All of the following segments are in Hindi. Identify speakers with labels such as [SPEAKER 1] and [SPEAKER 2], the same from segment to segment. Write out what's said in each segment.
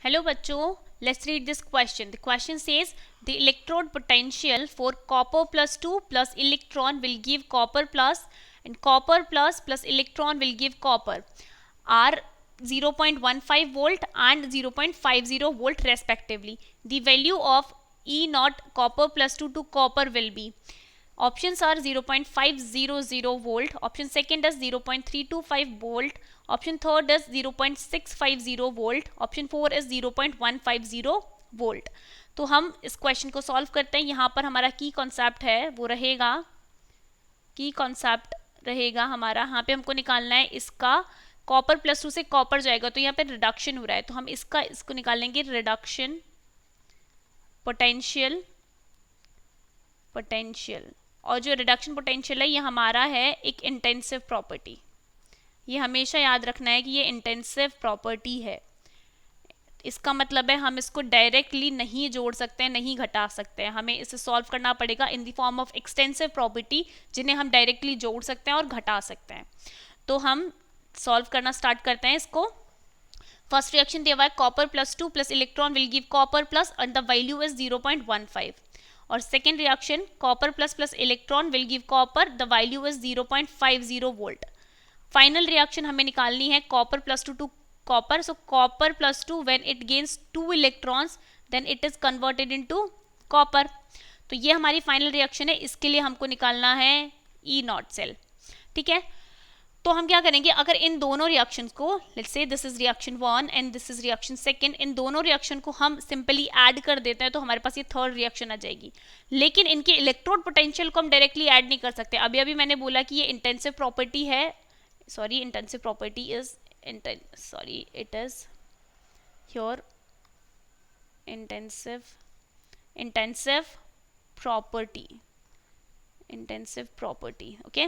[SPEAKER 1] Hello bachcho, let's read this question. The question says the electrode potential for copper plus 2 plus electron will give copper plus, and copper plus plus electron will give copper are 0.15 volt and 0.50 volt respectively. The value of E naught copper plus 2 to copper will be. Options are 0.500 volt, option second is 0.325 volt, option third is 0.650 volt, option 4 is 0.150 volt. तो हम इस क्वेश्चन को सॉल्व करते हैं. यहाँ पर हमारा की कॉन्सेप्ट है वो रहेगा, की कॉन्सेप्ट रहेगा हमारा, यहाँ पे हमको निकालना है इसका कॉपर प्लस 2 से कॉपर जाएगा तो यहाँ पे रिडक्शन हो रहा है, तो हम इसको निकाल लेंगे रिडक्शन पोटेंशियल. और जो रिडक्शन पोटेंशियल है ये हमारा है एक इंटेंसिव प्रॉपर्टी. ये हमेशा याद रखना है कि ये इंटेंसिव प्रॉपर्टी है. इसका मतलब है हम इसको डायरेक्टली नहीं जोड़ सकते हैं, नहीं घटा सकते हैं, हमें इसे सॉल्व करना पड़ेगा in the form of extensive property जिन्हें हम डायरेक्टली जोड़ सकते हैं और घटा सकते हैं. तो हम सॉल्व करना स्टार्ट करते हैं इसको. फर्स्ट रिएक्शन दिया हुआ है copper plus 2 plus electron will give copper plus and the value is 0.15. और second reaction copper plus plus electron will give copper, the value is 0.50 volt. Final reaction हमें निकालनी है copper plus 2 to copper. So copper plus 2 when it gains 2 electrons then it is converted into copper. तो ये हमारी फाइनल रिएक्शन है. इसके लिए हमको निकालना है ई नॉट सेल. ठीक है, तो हम क्या करेंगे, अगर इन दोनों रिएक्शंस को, let's say this is reaction 1 and this is reaction second, इन दोनों रिएक्शन को हम सिंपली ऐड कर देते हैं तो हमारे पास ये थर्ड रिएक्शन आ जाएगी. लेकिन इनके इलेक्ट्रोड पोटेंशियल को हम डायरेक्टली ऐड नहीं कर सकते. अभी अभी मैंने बोला कि ये इंटेंसिव प्रॉपर्टी है, sorry intensive property is it is here intensive property. Okay,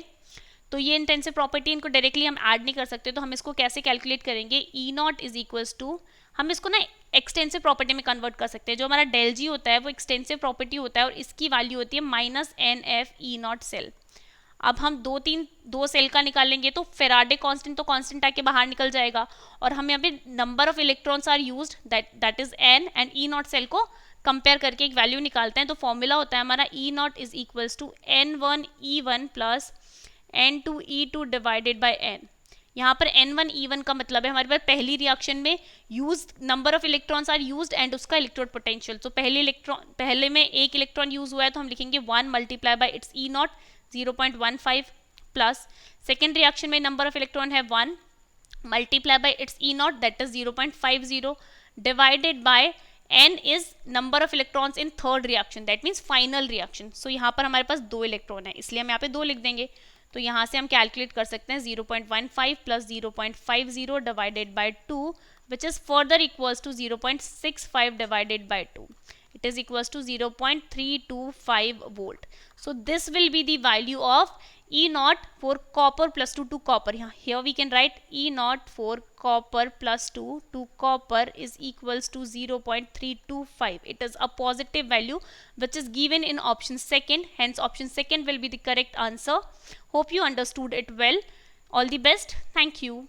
[SPEAKER 1] तो ये इंटेंसिव प्रॉपर्टी इनको डायरेक्टली हम ऐड नहीं कर सकते, तो हम इसको कैसे कैलकुलेट करेंगे. ई नॉट इज इक्वल्स टू, हम इसको ना एक्सटेंसिव प्रॉपर्टी में कन्वर्ट कर सकते हैं. जो हमारा डेल जी होता है वो एक्सटेंसिव प्रॉपर्टी होता है और इसकी वैल्यू होती है minus N F E nought cell. अब हम दो सेल का निकालेंगे तो फेराडे कांस्टेंट तो कांस्टेंट आके बाहर निकल जाएगा और हम यहाँ पे number of electrons are used that is N and E nought cell को कंपेयर करके एक वैल्यू निकालते हैं. तो फॉर्मूला होता है हमारा E naught is equals to n1 e1 plus n2 e2 divided by n. यहाँ पर n1 e1 का मतलब है हमारे पास पहली रिएक्शन में use number of electrons are used and उसका इलेक्ट्रोड पोटेंशियल. तो पहले में एक इलेक्ट्रॉन यूज हुआ है तो हम लिखेंगे 1 multiply by its E naught 0.15 plus second reaction में नंबर ऑफ इलेक्ट्रॉन है 1 multiply by its E naught that is 0.50 divided by n is number of electrons in third reaction that means final reaction. So यहाँ पर हमारे पास 2 इलेक्ट्रॉन है इसलिए हम यहाँ पे 2 लिख देंगे. तो यहाँ से हम कैलकुलेट कर सकते हैं 0.15 plus 0.50 divided by 2 which is further equals to 0.65 divided by 2. It is equals to 0.325 volt. So this will be the value of E naught for copper plus 2 to copper. Here we can write E naught for copper plus 2 to copper is equals to 0.325. It is a positive value which is given in option second. Hence option second will be the correct answer. Hope you understood it well. All the best. Thank you.